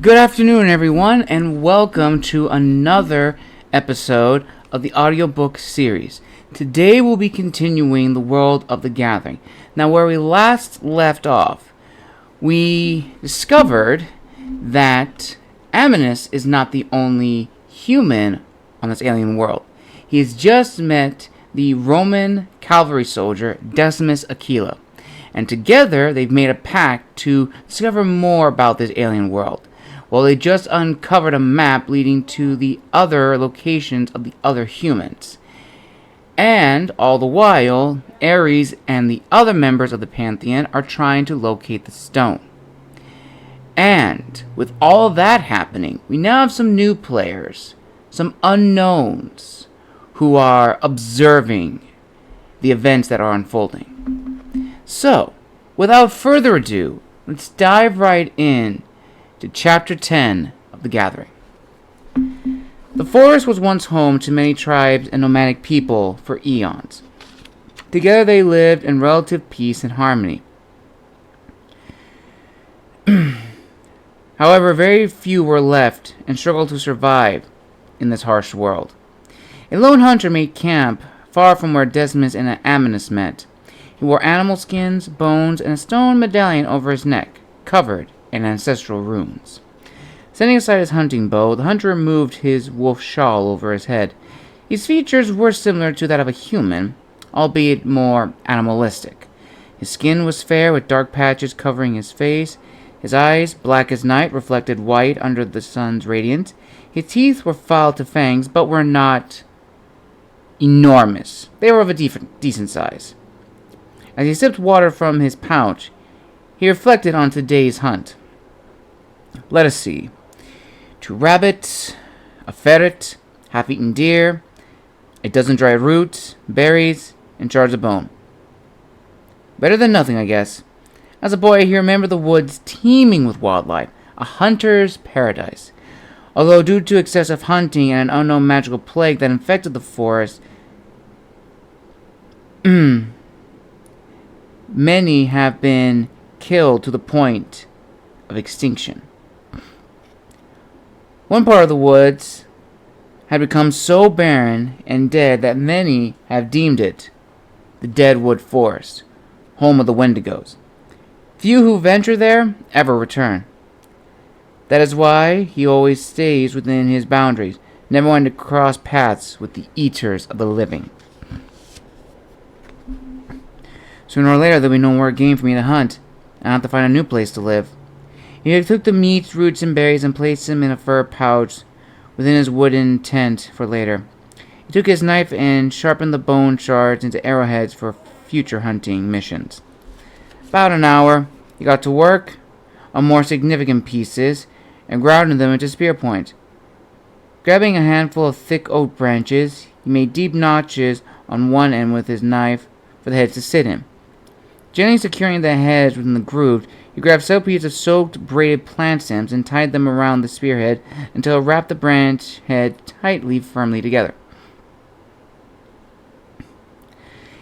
Good afternoon, everyone, and welcome to another episode of the audiobook series. Today we'll be continuing the world of the Gathering. Now, where we last left off, we discovered that Aminus is not the only human on this alien world. He has just met the Roman cavalry soldier Decimus Aquila, and together they've made a pact to discover more about this alien world. Well, they just uncovered a map leading to the other locations of the other humans. And all the while, Ares and the other members of the Pantheon are trying to locate the stone. And with all that happening, we now have some new players, some unknowns, who are observing the events that are unfolding. So, without further ado, let's dive right in to Chapter 10 of The Gathering. The forest was once home to many tribes and nomadic people for eons. Together they lived in relative peace and harmony. However, very few were left and struggled to survive in this harsh world. A lone hunter made camp far from where Decimus and Aminus met. He wore animal skins, bones, and a stone medallion over his neck, covered in ancestral runes. Setting aside his hunting bow, the hunter removed his wolf shawl over his head. His features were similar to that of a human, albeit more animalistic. His skin was fair with dark patches covering his face. His eyes, black as night, reflected white under the sun's radiance. His teeth were filed to fangs, but were not enormous. They were of a decent size. As he sipped water from his pouch, he reflected on today's hunt. Let us see. 2 rabbits, a ferret, half-eaten deer, a dozen dry roots, berries, and shards of bone. Better than nothing, I guess. As a boy, he remembered the woods teeming with wildlife, a hunter's paradise. Although due to excessive hunting and an unknown magical plague that infected the forest, many have been killed to the point of extinction. One part of the woods had become so barren and dead that many have deemed it the Deadwood Forest, home of the Wendigos. Few who venture there ever return. That is why he always stays within his boundaries, never wanting to cross paths with the eaters of the living. Sooner or later there'll be no more game for me to hunt, and I'll have to find a new place to live. He took the meat, roots, and berries and placed them in a fur pouch within his wooden tent for later. He took his knife and sharpened the bone shards into arrowheads for future hunting missions. About an hour, he got to work on more significant pieces and grounded them into spear point. Grabbing a handful of thick oak branches, he made deep notches on one end with his knife for the heads to sit in. Gently securing the heads within the groove, he grabbed several pieces of soaked, braided plant stems and tied them around the spearhead until it wrapped the branch head firmly together.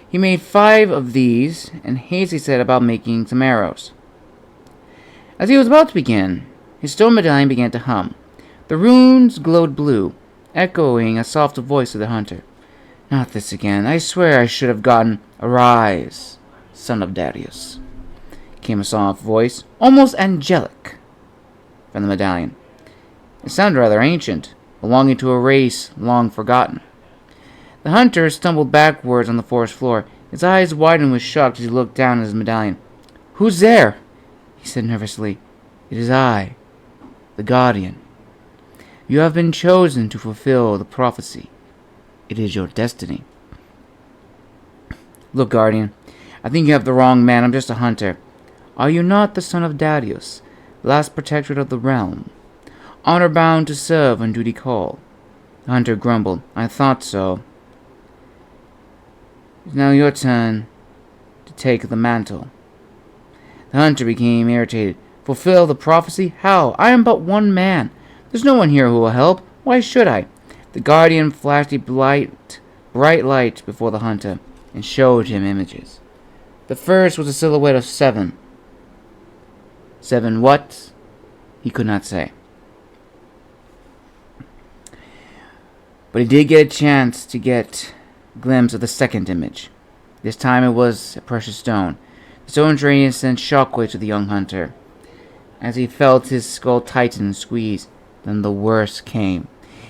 He made 5 of these and hastily set about making some arrows. As he was about to begin, his stone medallion began to hum. The runes glowed blue, echoing a soft voice of the hunter. "Not this again. I swear I should have gotten Arise, son of Darius," came a soft voice, almost angelic, from the medallion. It sounded rather ancient, belonging to a race long forgotten. The hunter stumbled backwards on the forest floor. His eyes widened with shock as he looked down at his medallion. "Who's there?" he said nervously. "It is I, the Guardian. You have been chosen to fulfill the prophecy. It is your destiny." "Look, Guardian, I think you have the wrong man. I'm just a hunter. Are you not the son of Darius, last protectorate of the realm? Honor bound to serve when duty call?" The hunter grumbled. "I thought so. It's now your turn to take the mantle." The hunter became irritated. "Fulfill the prophecy? How? I am but one man. There's no one here who will help. Why should I?" The Guardian flashed a bright light before the hunter and showed him images. The first was a silhouette of 7. 7 what? He could not say. But he did get a chance to get a glimpse of the second image. This time it was a precious stone. The stone's radiance sent shockwaves to the young hunter. As he felt his skull tighten and squeeze, then the worst came.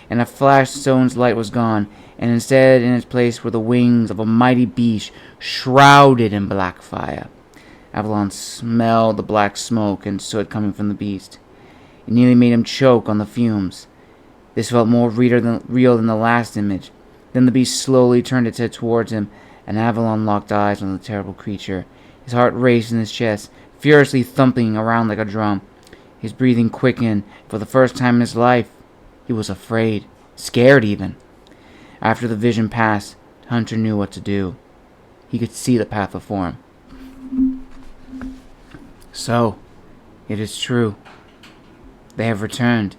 In a flash, the stone's light was gone, and instead in its place were the wings of a mighty beast shrouded in black fire. Avalon smelled the black smoke and soot coming from the beast. It nearly made him choke on the fumes. This felt more real than the last image. Then the beast slowly turned its head towards him, and Avalon locked eyes on the terrible creature. His heart raced in his chest, furiously thumping around like a drum. His breathing quickened. For the first time in his life, he was afraid, scared even. After the vision passed, the hunter knew what to do. He could see the path before him. So, it is true. They have returned,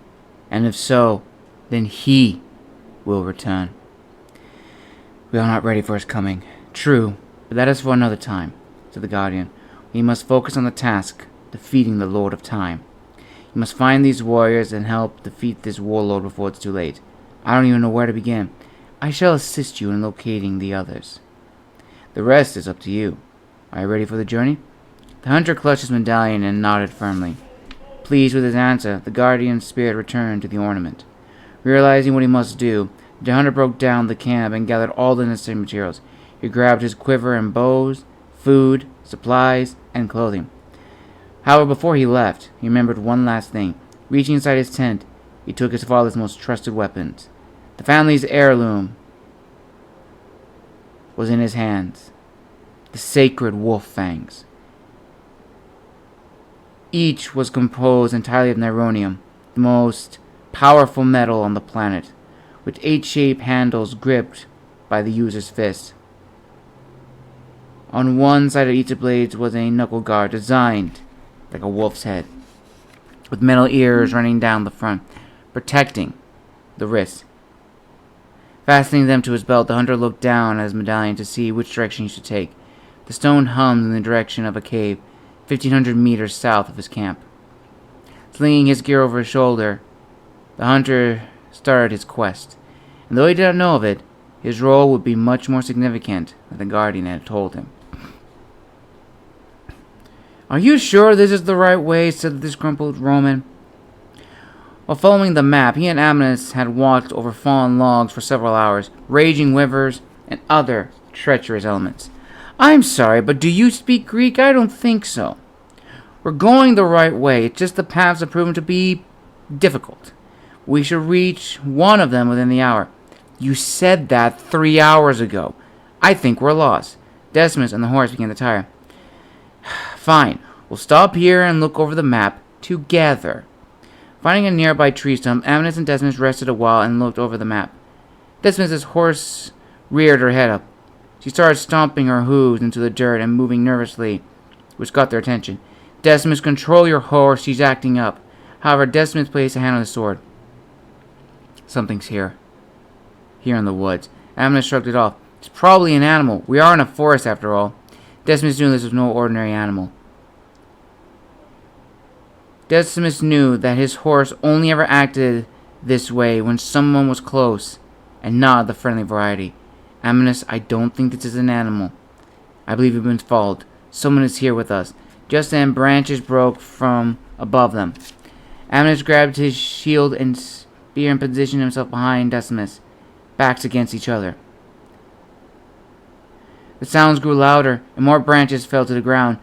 and if so, then he will return. We are not ready for his coming. True, but that is for another time, said the Guardian. We must focus on the task, defeating the Lord of Time. You must find these warriors and help defeat this warlord before it's too late. I don't even know where to begin. I shall assist you in locating the others. The rest is up to you. Are you ready for the journey? The hunter clutched his medallion and nodded firmly. Pleased with his answer, the Guardian's spirit returned to the ornament. Realizing what he must do, the hunter broke down the camp and gathered all the necessary materials. He grabbed his quiver and bows, food, supplies, and clothing. However, before he left, he remembered one last thing. Reaching inside his tent, he took his father's most trusted weapons. The family's heirloom was in his hands. The sacred wolf fangs. Each was composed entirely of nironium, the most powerful metal on the planet, with 8-shaped handles gripped by the user's fist. On one side of each of the blades was a knuckle guard designed like a wolf's head, with metal ears running down the front, protecting the wrist. Fastening them to his belt, the hunter looked down at his medallion to see which direction he should take. The stone hummed in the direction of a cave, 1,500 meters south of his camp. Slinging his gear over his shoulder, the hunter started his quest. And though he did not know of it, his role would be much more significant than the Guardian had told him. Are you sure this is the right way? Said the disgruntled Roman. While following the map, he and Amnis had walked over fallen logs for several hours, raging rivers, and other treacherous elements. I'm sorry, but do you speak Greek? I don't think so. We're going the right way. It's just the paths have proven to be difficult. We should reach one of them within the hour. You said that 3 hours ago. I think we're lost. Decimus and the horse began to tire. Fine. We'll stop here and look over the map together. Finding a nearby tree stump, Amnis and Decimus rested a while and looked over the map. Decimus's horse reared her head up. She started stomping her hooves into the dirt and moving nervously, which got their attention. Decimus, control your horse. She's acting up. However, Decimus placed a hand on his sword. Something's here. Here in the woods. Amnis shrugged it off. It's probably an animal. We are in a forest after all. Decimus knew this was no ordinary animal. Decimus knew that his horse only ever acted this way when someone was close, and not the friendly variety. Amnis, I don't think this is an animal. I believe we've been followed. Someone is here with us. Just then, branches broke from above them. Amnis grabbed his shield and spear and positioned himself behind Decimus, backs against each other. The sounds grew louder, and more branches fell to the ground.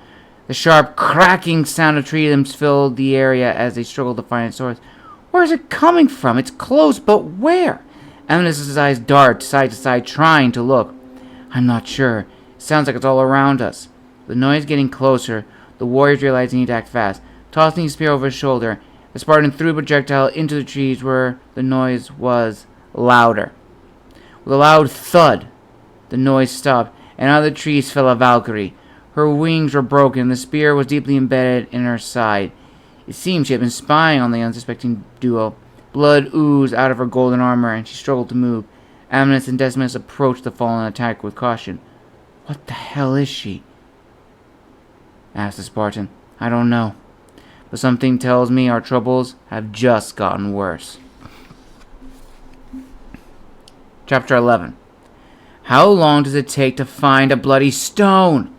The sharp, cracking sound of tree limbs filled the area as they struggled to find its source. Where is it coming from? It's close, but where? Amnis's eyes dart side to side, trying to look. I'm not sure. It sounds like it's all around us. The noise getting closer, the warriors realized they need to act fast. Tossing his spear over his shoulder, the Spartan threw a projectile into the trees where the noise was louder. With a loud thud, the noise stopped, and out of the trees fell a Valkyrie. Her wings were broken, and the spear was deeply embedded in her side. It seemed she had been spying on the unsuspecting duo. Blood oozed out of her golden armor, and she struggled to move. Amnis and Decimus approached the fallen attacker with caution. What the hell is she? Asked the Spartan. I don't know, but something tells me our troubles have just gotten worse. Chapter 11. How long does it take to find a bloody stone?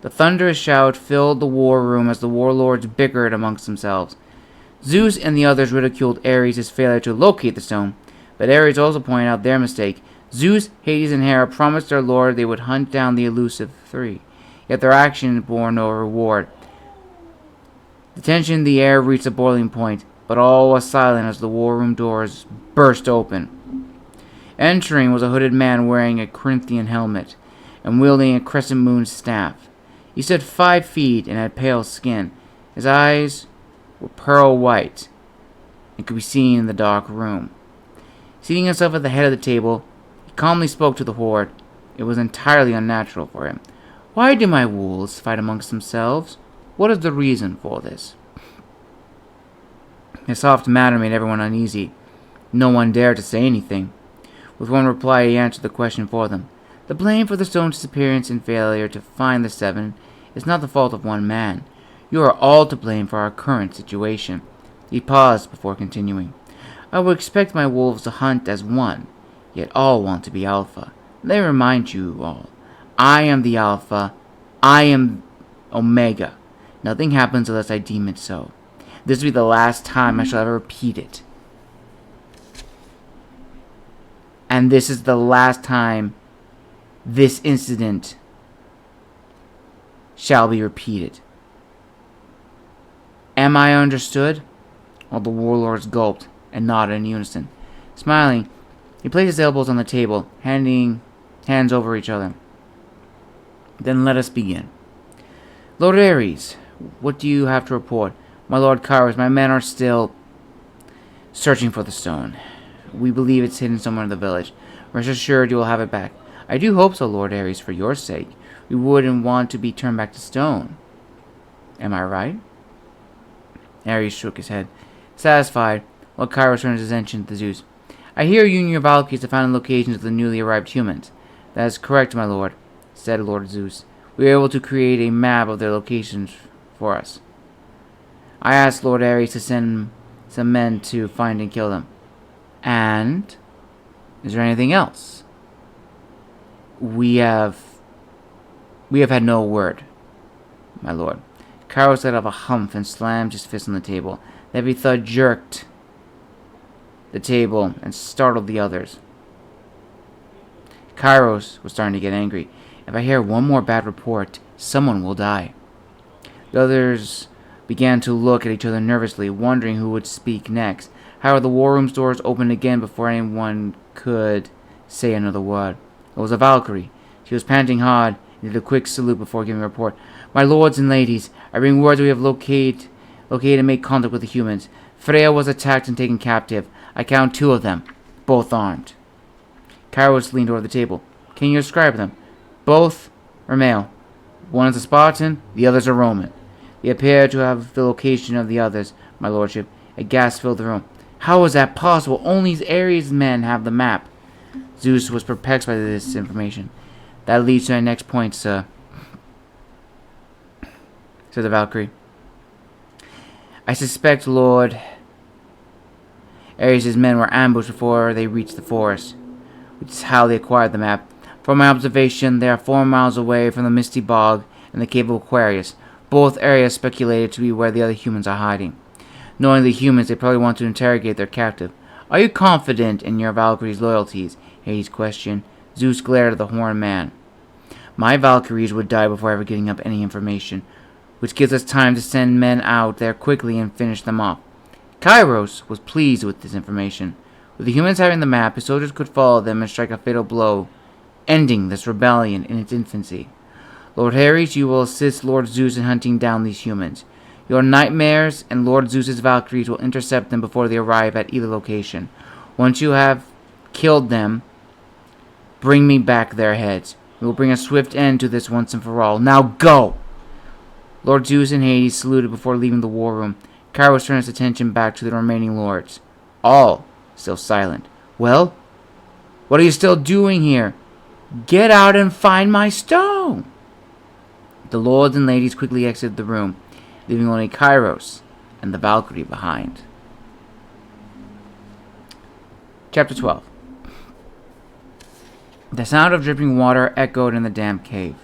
The thunderous shout filled the war room as the warlords bickered amongst themselves. Zeus and the others ridiculed Ares' failure to locate the stone, but Ares also pointed out their mistake. Zeus, Hades, and Hera promised their lord they would hunt down the elusive three, yet their actions bore no reward. The tension in the air reached a boiling point, but all was silent as the war room doors burst open. Entering was a hooded man wearing a Corinthian helmet and wielding a crescent moon staff. He stood 5 feet and had pale skin. His eyes were pearl white and could be seen in the dark room. Seating himself at the head of the table, he calmly spoke to the horde. It was entirely unnatural for him. Why do my wolves fight amongst themselves? What is the reason for this? His soft manner made everyone uneasy. No one dared to say anything. With one reply, he answered the question for them. The blame for the stone's disappearance and failure to find the 7 is not the fault of one man. You are all to blame for our current situation. He paused before continuing. I would expect my wolves to hunt as one, yet all want to be alpha. Let me remind you all, I am the alpha, I am Omega. Nothing happens unless I deem it so. This will be the last time I shall ever repeat it. And this is the last time this incident shall be repeated. Am I understood? All the warlords gulped and nodded in unison. Smiling, he placed his elbows on the table, handing hands over each other. Then let us begin. Lord Ares, what do you have to report? My Lord Kairos, my men are still searching for the stone. We believe it's hidden somewhere in the village. Rest assured you will have it back. I do hope so, Lord Ares, for your sake. We wouldn't want to be turned back to stone. Am I right? Ares shook his head. Satisfied, Lord Kairos turned his attention to Zeus. I hear you and your Valkyries have found the locations of the newly arrived humans. That is correct, my lord, said Lord Zeus. We were able to create a map of their locations for us. I asked Lord Ares to send some men to find and kill them. And is there anything else? We have had no word, my lord. Kairos let out a humph and slammed his fist on the table. The heavy thud jerked the table and startled the others. Kairos was starting to get angry. If I hear one more bad report, someone will die. The others began to look at each other nervously, wondering who would speak next. However, the war room's doors opened again before anyone could say another word. It was a Valkyrie. She was panting hard and did a quick salute before giving a report. My lords and ladies, I bring word that we have located and made contact with the humans. Freya was attacked and taken captive. I count 2 of them, both armed. Kairos leaned over the table. Can you describe them? Both are male. One is a Spartan, the other is a Roman. They appear to have the location of the others, my lordship. A gasp filled the room. How is that possible? Only Ares' men have the map. Zeus was perplexed by this information. That leads to my next point, sir, said the Valkyrie. I suspect Lord Ares' men were ambushed before they reached the forest, which is how they acquired the map. From my observation, they are 4 miles away from the Misty Bog and the Cave of Aquarius, both areas speculated to be where the other humans are hiding. Knowing the humans, they probably want to interrogate their captive. Are you confident in your Valkyrie's loyalties? Hades questioned. Zeus glared at the horned man. My Valkyries would die before ever getting up any information, which gives us time to send men out there quickly and finish them off. Kairos was pleased with this information. With the humans having the map, his soldiers could follow them and strike a fatal blow, ending this rebellion in its infancy. Lord Ares, you will assist Lord Zeus in hunting down these humans. Your nightmares and Lord Zeus's Valkyries will intercept them before they arrive at either location. Once you have killed them, bring me back their heads. We will bring a swift end to this once and for all. Now go! Lord Zeus and Hades saluted before leaving the war room. Kairos turned his attention back to the remaining lords. All still silent. Well, what are you still doing here? Get out and find my stone! The lords and ladies quickly exited the room, leaving only Kairos and the Valkyrie behind. Chapter 12. The sound of dripping water echoed in the damp cave.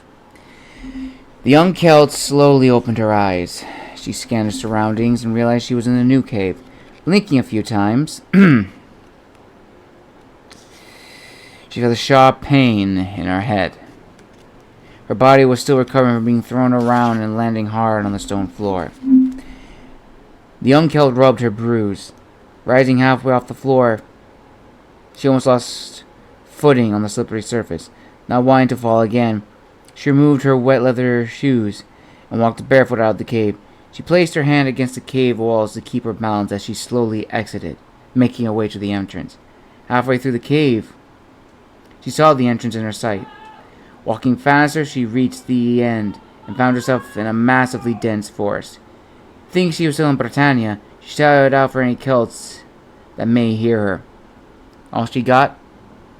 The young Celt slowly opened her eyes. She scanned her surroundings and realized she was in a new cave. Blinking a few times, she felt a sharp pain in her head. Her body was still recovering from being thrown around and landing hard on the stone floor. The young Celt rubbed her bruise. Rising halfway off the floor, she almost lost footing on the slippery surface. Not wanting to fall again, she removed her wet leather shoes and walked barefoot out of the cave. She placed her hand against the cave walls to keep her balance as she slowly exited, making her way to the entrance. Halfway through the cave, she saw the entrance in her sight. Walking faster, she reached the end and found herself in a massively dense forest. Thinking she was still in Britannia, she shouted out for any Celts that may hear her. All she got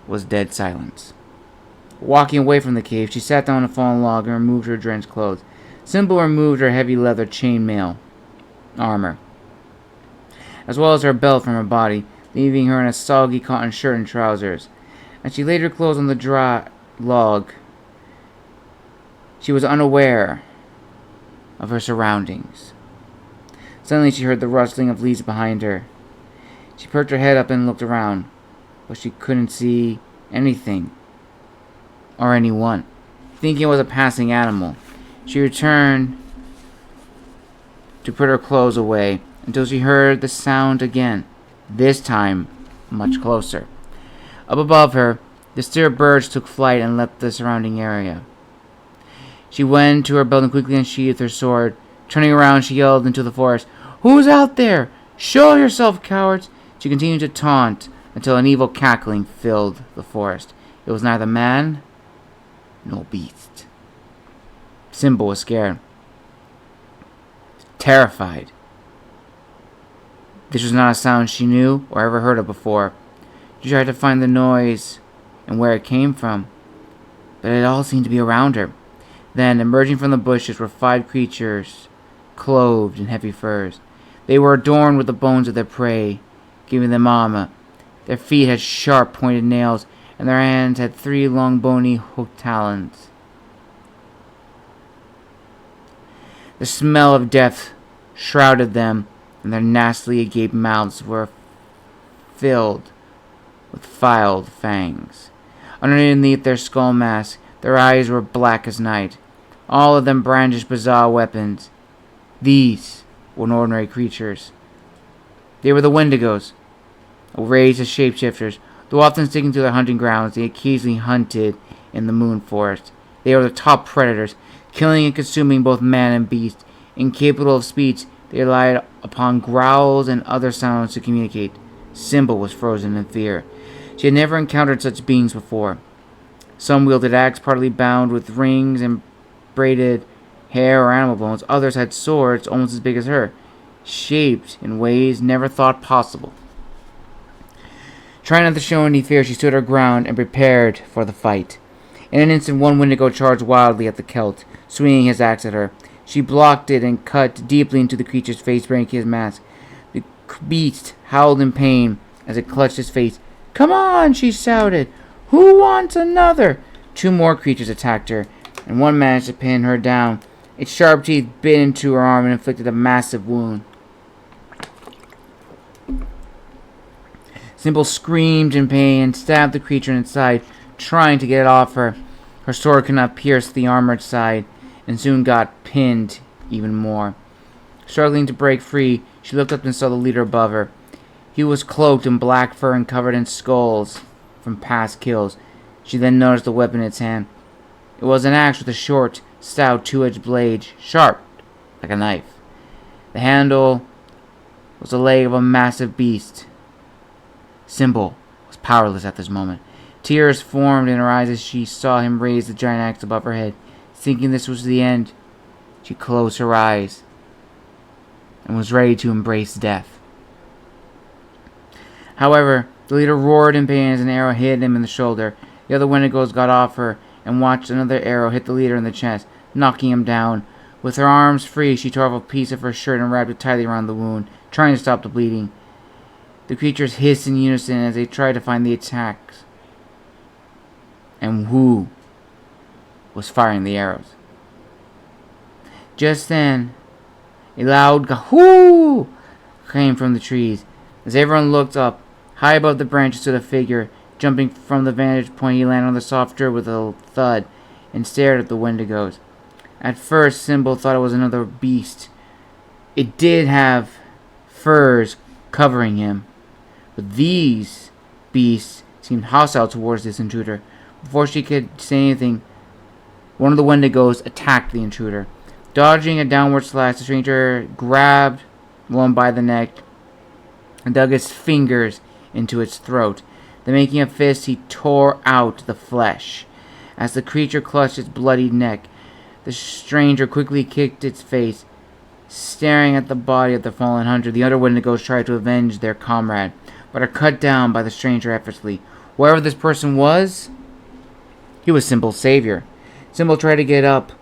was dead silence. Walking away from the cave, she sat down on a fallen log and removed her drenched clothes. Simple removed her heavy leather chainmail armor, as well as her belt from her body, leaving her in a soggy cotton shirt and trousers. As she laid her clothes on the dry log, she was unaware of her surroundings. Suddenly she heard the rustling of leaves behind her. She perked her head up and looked around, but she couldn't see anything or anyone. Thinking it was a passing animal, she returned to put her clothes away until she heard the sound again, this time much closer. Up above her, the stirred birds took flight and left the surrounding area. She went to her belt and quickly unsheathed her sword. Turning around, she yelled into the forest, "Who's out there? Show yourself, cowards!" She continued to taunt until an evil cackling filled the forest. It was neither man nor beast. Simba was scared, terrified. This was not a sound she knew or ever heard of before. She tried to find the noise and where it came from, but it all seemed to be around her. Then, emerging from the bushes were 5 creatures, clothed in heavy furs. They were adorned with the bones of their prey, giving them armor. Their feet had sharp, pointed nails, and their hands had 3 long, bony, hooked talons. The smell of death shrouded them, and their nastily agape mouths were filled with filed fangs. Underneath their skull masks, their eyes were black as night. All of them brandished bizarre weapons. These were ordinary creatures. They were the Wendigos, a race of shapeshifters. Though often sticking to their hunting grounds, they occasionally hunted in the moon forest. They were the top predators, killing and consuming both man and beast. Incapable of speech, they relied upon growls and other sounds to communicate. Simba was frozen in fear. She had never encountered such beings before. Some wielded axes partly bound with rings and braided hair or animal bones. Others had swords almost as big as her, shaped in ways never thought possible. Trying not to show any fear, she stood her ground and prepared for the fight. In an instant, one Wendigo charged wildly at the Celt, swinging his axe at her. She blocked it and cut deeply into the creature's face, breaking his mask. The beast howled in pain as it clutched his face. "Come on!" she shouted. "Who wants another?" 2 more creatures attacked her, and one managed to pin her down. Its sharp teeth bit into her arm and inflicted a massive wound. Simple screamed in pain and stabbed the creature in its side, trying to get it off her. Her sword could not pierce the armored side, and soon got pinned even more. Struggling to break free, she looked up and saw the leader above her. He was cloaked in black fur and covered in skulls from past kills. She then noticed the weapon in its hand. It was an axe with a short, stout, 2-edged blade, sharp like a knife. The handle was the leg of a massive beast. Simba was powerless at this moment. Tears formed in her eyes as she saw him raise the giant axe above her head. Thinking this was the end, she closed her eyes and was ready to embrace death. However, the leader roared in pain as an arrow hit him in the shoulder. The other Wendigos got off her and watched another arrow hit the leader in the chest, knocking him down. With her arms free, she tore off a piece of her shirt and wrapped it tightly around the wound, trying to stop the bleeding. The creatures hissed in unison as they tried to find the attacks. and who was firing the arrows. Just then, a loud "Gahoo!" came from the trees. As everyone looked up, high above the branches stood a figure. Jumping from the vantage point, he landed on the soft dirt with a thud and stared at the Wendigos. At first, Symbol thought it was another beast. It did have furs covering him, but these beasts seemed hostile towards this intruder. Before she could say anything, one of the Wendigos attacked the intruder. Dodging a downward slash, the stranger grabbed one by the neck and dug his fingers into its throat. Then, making a fist, he tore out the flesh. As the creature clutched its bloodied neck, the stranger quickly kicked its face. Staring at the body of the fallen hunter, the other Wendigos tried to avenge their comrade, but are cut down by the stranger effortlessly. Whoever this person was, he was Symbol's savior. Symbol tried to get up,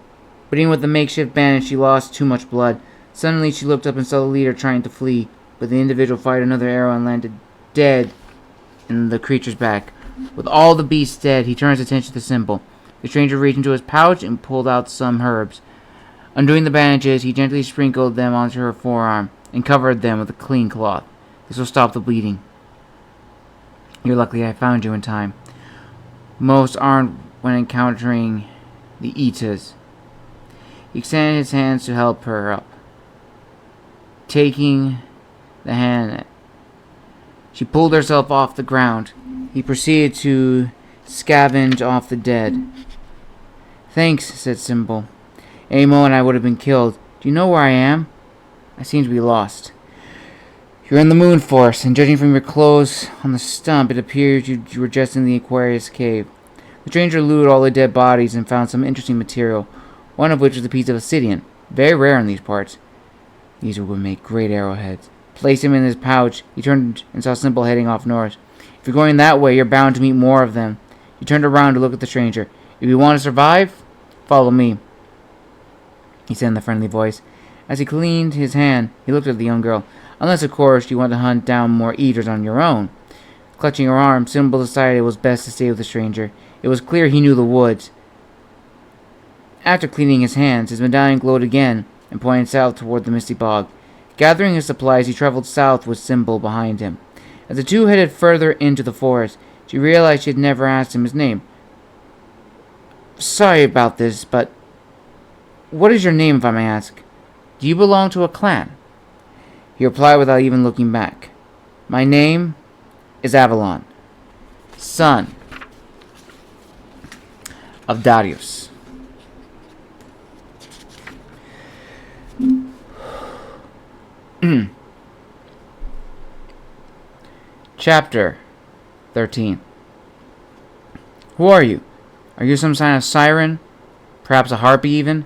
but even with the makeshift bandage, she lost too much blood. Suddenly, she looked up and saw the leader trying to flee, but the individual fired another arrow and landed dead in the creature's back. With all the beasts dead, he turned his attention to Symbol. The stranger reached into his pouch and pulled out some herbs. Undoing the bandages, he gently sprinkled them onto her forearm and covered them with a clean cloth. This will stop the bleeding. You're lucky I found you in time. Most aren't when encountering the Etas. He extended his hands to help her up. Taking the hand, she pulled herself off the ground. He proceeded to scavenge off the dead. Thanks, said Symbol. Any moment I would have been killed. Do you know where I am? I seem to be lost. You're in the Moon Force, and judging from your clothes on the stump, it appears you were just in the Aquarius cave. The stranger looted all the dead bodies and found some interesting material, one of which was a piece of obsidian, very rare in these parts. These would make great arrowheads. Placed him in his pouch, he turned and saw Symbol heading off north. If you're going that way, you're bound to meet more of them. He turned around to look at the stranger. If you want to survive, follow me, he said in a friendly voice. As he cleaned his hand, he looked at the young girl. Unless, of course, you want to hunt down more eaters on your own. Clutching her arm, Symbol decided it was best to stay with the stranger. It was clear he knew the woods. After cleaning his hands, his medallion glowed again and pointed south toward the misty bog. Gathering his supplies, he traveled south with Symbol behind him. As the two headed further into the forest, she realized she had never asked him his name. Sorry about this, but what is your name, if I may ask? Do you belong to a clan? He replied without even looking back. My name is Avalon, son of Darius. Chapter 13. Who are you? Are you some kind of siren? Perhaps a harpy even?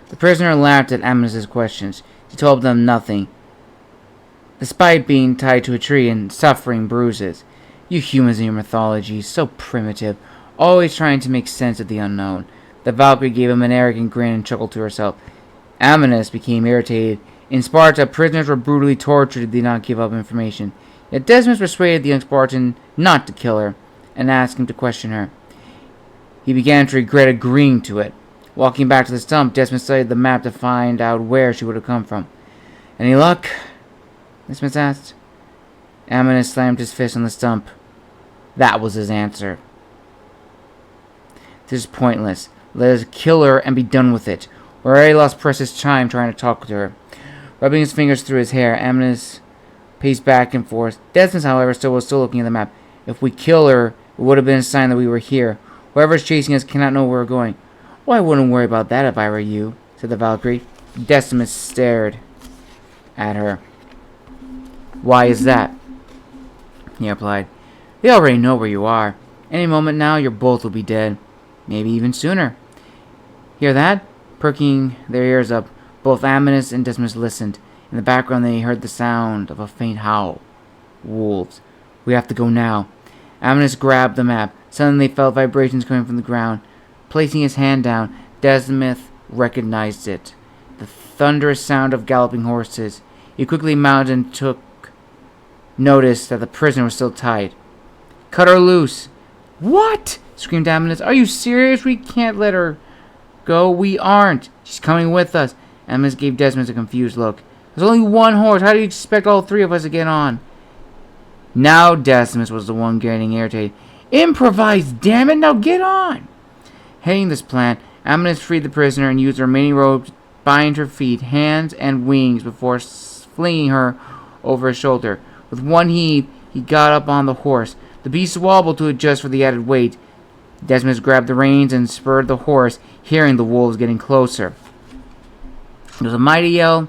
The prisoner laughed at Amnes's questions. She told them nothing, despite being tied to a tree and suffering bruises. You humans and your mythology, so primitive, always trying to make sense of the unknown. The Valkyrie gave him an arrogant grin and chuckled to herself. Amnes became irritated. In Sparta, prisoners were brutally tortured if they did not give up information. Yet Decimus persuaded the young Spartan not to kill her and asked him to question her. He began to regret agreeing to it. Walking back to the stump, Decimus studied the map to find out where she would have come from. Any luck? Decimus asked. Amnes slammed his fist on the stump. That was his answer. This is pointless. Let us kill her and be done with it. We already lost precious time trying to talk to her. Rubbing his fingers through his hair, Amnes paced back and forth. Decimus, however, was still looking at the map. If we kill her, it would have been a sign that we were here. Whoever is chasing us cannot know where we're going. Well, I wouldn't worry about that if I were you, said the Valkyrie. Decimus stared at her. Why is that? He replied. They already know where you are. Any moment now, you both will be dead. Maybe even sooner. Hear that? Perking their ears up, both Amnes and Decimus listened. In the background, they heard the sound of a faint howl. Wolves. We have to go now. Amnes grabbed the map. Suddenly, they felt vibrations coming from the ground. Placing his hand down, Decimus recognized it. The thunderous sound of galloping horses. He quickly mounted and took notice that the prisoner was still tied. Cut her loose! What? Screamed Amethyst. Are you serious? We can't let her go. We aren't. She's coming with us. Amethyst gave Desmond a confused look. There's only one horse. How do you expect all three of us to get on? Now Decimus was the one getting irritated. Improvise, damn it! Now get on! Hating this plan, Amethyst freed the prisoner and used the remaining rope to bind her feet, hands, and wings before flinging her over his shoulder. With one heave, he got up on the horse. The beast wobbled to adjust for the added weight. Decimus grabbed the reins and spurred the horse, hearing the wolves getting closer. There was a mighty yell.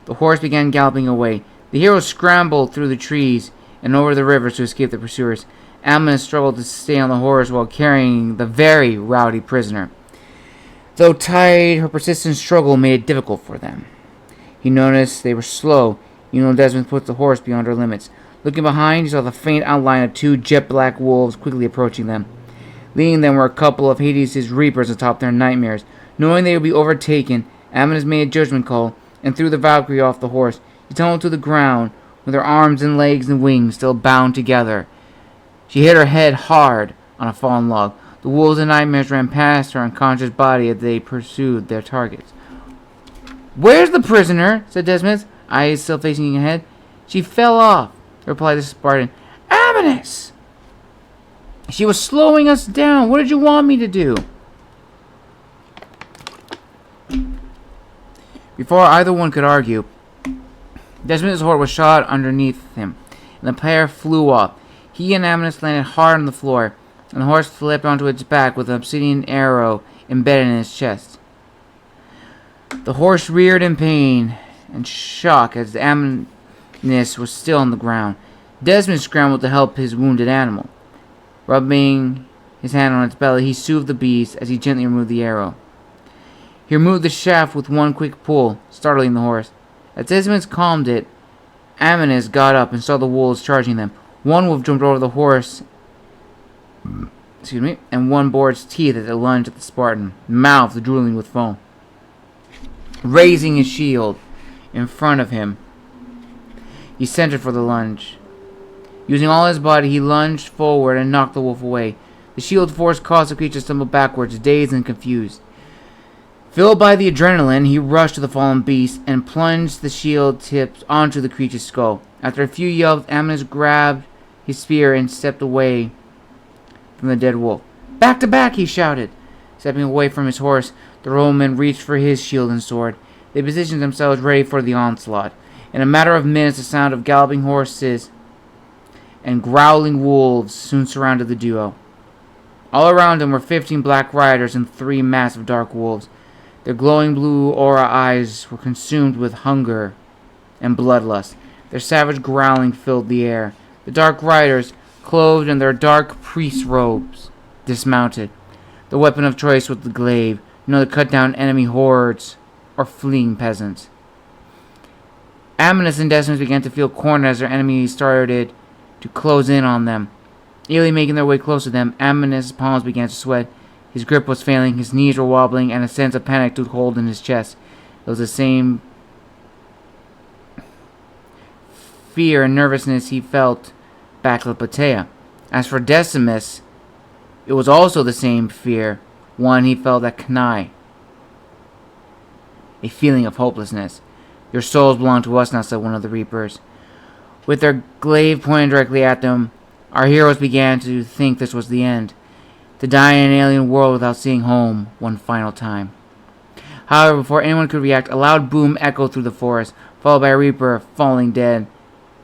The horse began galloping away. The hero scrambled through the trees and over the rivers to escape the pursuers. Amethyst struggled to stay on the horse while carrying the very rowdy prisoner. Though tired, her persistent struggle made it difficult for them. He noticed they were slow, even though Desmond put the horse beyond her limits. Looking behind, he saw the faint outline of two jet-black wolves quickly approaching them. Leading them were a couple of Hades' reapers atop their nightmares. Knowing they would be overtaken, Amethyst made a judgment call and threw the Valkyrie off the horse. She tumbled to the ground, with her arms and legs and wings still bound together. She hit her head hard on a fallen log. The wolves and nightmares ran past her unconscious body as they pursued their targets. "Where's the prisoner?" said Desmond, eyes still facing ahead. "She fell off," replied the Spartan. "Amethyst! She was slowing us down. What did you want me to do?" Before either one could argue, Desmond's horse was shot underneath him, and the pair flew off. He and Amethyst landed hard on the floor, and the horse flipped onto its back with an obsidian arrow embedded in its chest. The horse reared in pain and shock as Amethyst was still on the ground. Desmond scrambled to help his wounded animal. Rubbing his hand on its belly, he soothed the beast as he gently removed the arrow. He removed the shaft with one quick pull, startling the horse. As Desmond calmed it, Amethyst got up and saw the wolves charging them. One wolf jumped over the horse, and one bore its teeth as it lunged at the Spartan, mouth drooling with foam. Raising his shield in front of him, he centered for the lunge. Using all his body, he lunged forward and knocked the wolf away. The shield force caused the creature to stumble backwards, dazed and confused. Filled by the adrenaline, he rushed to the fallen beast and plunged the shield tips onto the creature's skull. After a few yelps, Amethyst grabbed his spear and stepped away from the dead wolf. "Back to back!" he shouted. Stepping away from his horse, the Roman reached for his shield and sword. They positioned themselves ready for the onslaught. In a matter of minutes, the sound of galloping horses and growling wolves soon surrounded the duo. All around them were 15 black riders and 3 massive dark wolves. Their glowing blue aura eyes were consumed with hunger and bloodlust. Their savage growling filled the air. The dark riders, clothed in their dark priest robes, dismounted. The weapon of choice was the glaive, to cut down enemy hordes or fleeing peasants. Amethyst and Desmond began to feel cornered as their enemies started to close in on them. Eagerly making their way close to them, Amethyst's palms began to sweat. His grip was failing, his knees were wobbling, and a sense of panic took hold in his chest. It was the same fear and nervousness he felt back at Plataea. As for Decimus, it was also the same fear, one he felt at Cannae. A feeling of hopelessness. "Your souls belong to us now," said one of the reapers. With their glaive pointed directly at them, our heroes began to think this was the end. To die in an alien world without seeing home one final time. However, before anyone could react, a loud boom echoed through the forest, followed by a reaper falling dead.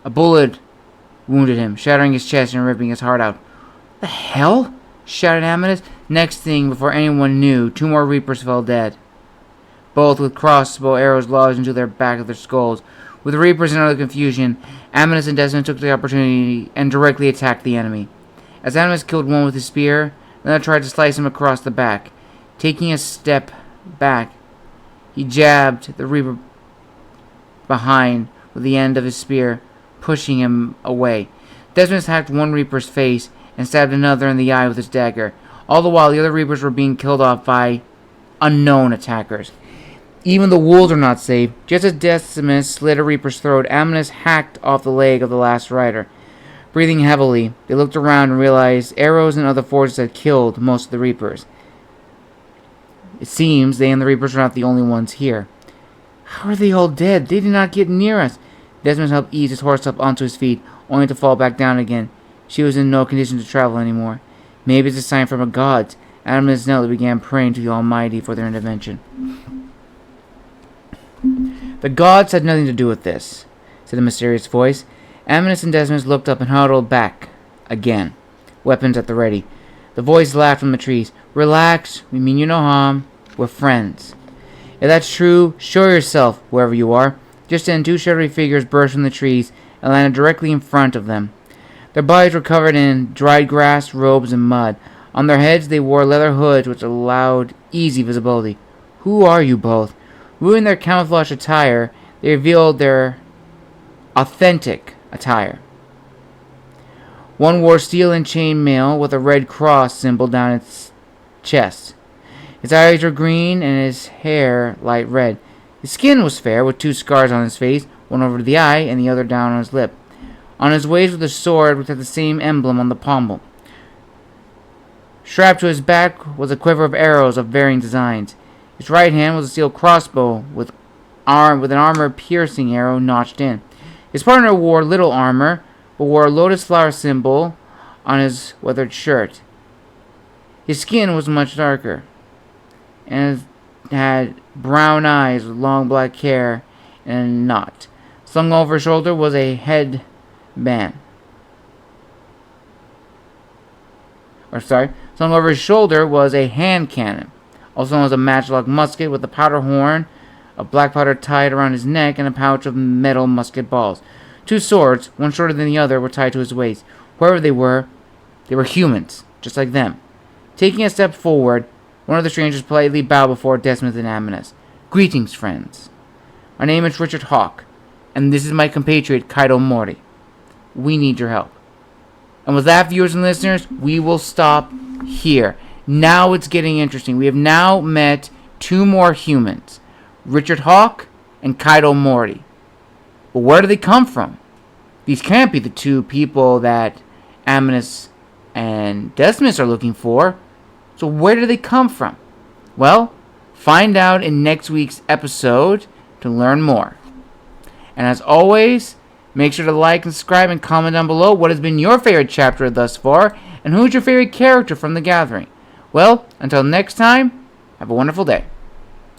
A bullet wounded him, shattering his chest and ripping his heart out. "The hell?" shouted Amethyst. Next thing, before anyone knew, 2 more reapers fell dead, both with crossbow arrows lodged into their back of their skulls. With the reapers in utter confusion, Amethyst and Desmond took the opportunity and directly attacked the enemy. As Amethyst killed one with his spear, another tried to slice him across the back. Taking a step back, he jabbed the reaper behind with the end of his spear, pushing him away. Desmond hacked one reaper's face and stabbed another in the eye with his dagger. All the while, the other reapers were being killed off by unknown attackers. Even the wolves were not safe. Just as Decimus slit a reaper's throat, Amethyst hacked off the leg of the last rider. Breathing heavily, they looked around and realized arrows and other forces had killed most of the Reapers. It seems they and the Reapers were not the only ones here. How are they all dead? They did not get near us. Desmond helped ease his horse up onto his feet, only to fall back down again. She was in no condition to travel anymore. Maybe it's a sign from the gods. Adam and Snell began praying to the Almighty for their intervention. The gods had nothing to do with this, said a mysterious voice. Amanus and Desmond looked up and huddled back again, weapons at the ready. The voice laughed from the trees. Relax, we mean you no harm. We're friends. If that's true, show yourself, wherever you are. Just then, two shadowy figures burst from the trees and landed directly in front of them. Their bodies were covered in dried grass, robes, and mud. On their heads, they wore leather hoods which allowed easy visibility. Who are you both? Removing their camouflage attire, they revealed their authentic attire. One wore steel and chain mail with a red cross symbol down its chest. His eyes were green and his hair light red. His skin was fair, with 2 scars on his face, one over the eye and the other down on his lip. On his waist was a sword which had the same emblem on the pommel. Strapped to his back was a quiver of arrows of varying designs. His right hand was a steel crossbow with an armor-piercing arrow notched in. His partner wore little armor, but wore a lotus flower symbol on his weathered shirt. His skin was much darker, and had brown eyes with long black hair and a knot. Slung over his shoulder was a headband. Slung over his shoulder was a hand cannon, also known as a matchlock musket with a powder horn of black powder tied around his neck and a pouch of metal musket balls. 2 swords, one shorter than the other, were tied to his waist. Whoever they were humans, just like them. Taking a step forward, one of the strangers politely bowed before Desmond and Amanus. Greetings, friends. My name is Richard Hawke, and this is my compatriot, Kaido Mori. We need your help. And with that, viewers and listeners, we will stop here. Now it's getting interesting. We have now met 2 more humans, Richard Hawke and Kaido Mori. But where do they come from? These can't be the 2 people that Amanus and Desmond are looking for. So where do they come from? Well, find out in next week's episode to learn more. And as always, make sure to like and subscribe and comment down below what has been your favorite chapter thus far and who's your favorite character from The Gathering. Well, until next time, have a wonderful day.